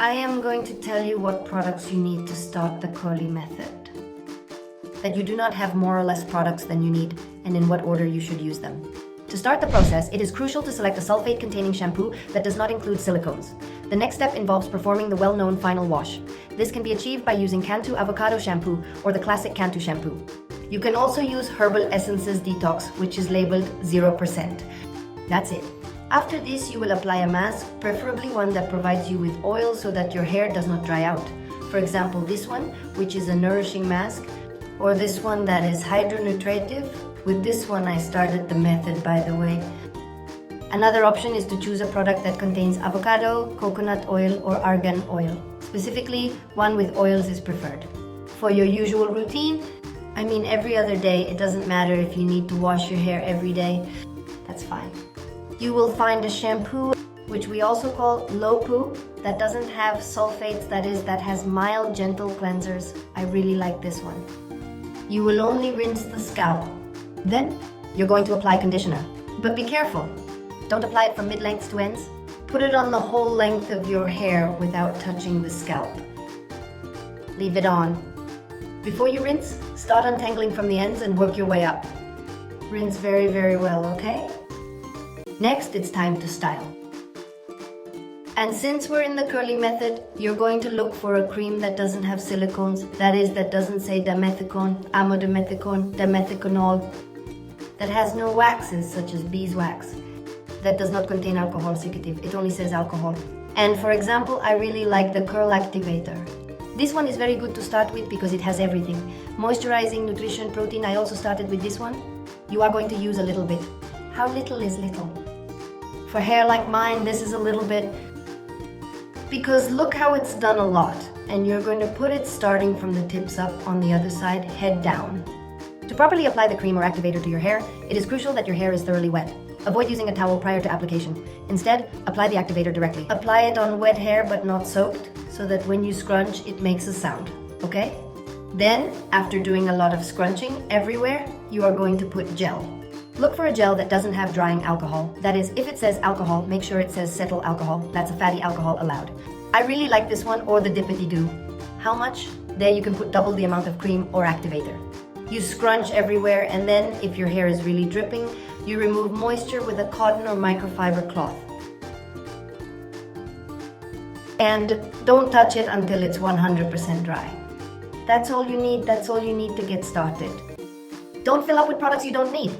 I am going to tell you what products you need to start the curly method. That you do not have more or less products than you need, and in what order you should use them. To start the process, it is crucial to select a sulfate-containing shampoo that does not include silicones. The next step involves performing the well-known final wash. This can be achieved by using Cantu avocado shampoo or the classic Cantu shampoo. You can also use Herbal Essences Detox, which is labeled 0%. That's it. After this, you will apply a mask, preferably one that provides you with oil so that your hair does not dry out. For example, this one, which is a nourishing mask, or this one that is hydronutritive. With this one, I started the method, by the way. Another option is to choose a product that contains avocado, coconut oil, or argan oil. Specifically, one with oils is preferred. For your usual routine, I mean every other day, it doesn't matter if you need to wash your hair every day, that's fine. You will find a shampoo, which we also call low poo, that doesn't have sulfates, that has mild, gentle cleansers. I really like this one. You will only rinse the scalp. Then, you're going to apply conditioner. But be careful. Don't apply it from mid-lengths to ends. Put it on the whole length of your hair without touching the scalp. Leave it on. Before you rinse, start untangling from the ends and work your way up. Rinse very, very well, okay? Next, it's time to style. And since we're in the curly method, you're going to look for a cream that doesn't have silicones, that doesn't say dimethicone, amodimethicone, dimethiconol, that has no waxes such as beeswax, that does not contain alcohol secretive, it only says alcohol. And for example, I really like the Curl Activator. This one is very good to start with because it has everything. Moisturizing, nutrition, protein. I also started with this one. You are going to use a little bit. How little is little? For hair like mine, this is a little bit, because look how it's done a lot. And you're going to put it starting from the tips up on the other side, head down. To properly apply the cream or activator to your hair, it is crucial that your hair is thoroughly wet. Avoid using a towel prior to application. Instead, apply the activator directly. Apply it on wet hair but not soaked, so that when you scrunch, it makes a sound, okay? Then, after doing a lot of scrunching everywhere, you are going to put gel. Look for a gel that doesn't have drying alcohol. That is, if it says alcohol, make sure it says cetyl alcohol. That's a fatty alcohol allowed. I really like this one, or the Dippity-Doo. How much? There you can put double the amount of cream or activator. You scrunch everywhere, and then, if your hair is really dripping, you remove moisture with a cotton or microfiber cloth. And don't touch it until it's 100% dry. That's all you need to get started. Don't fill up with products you don't need.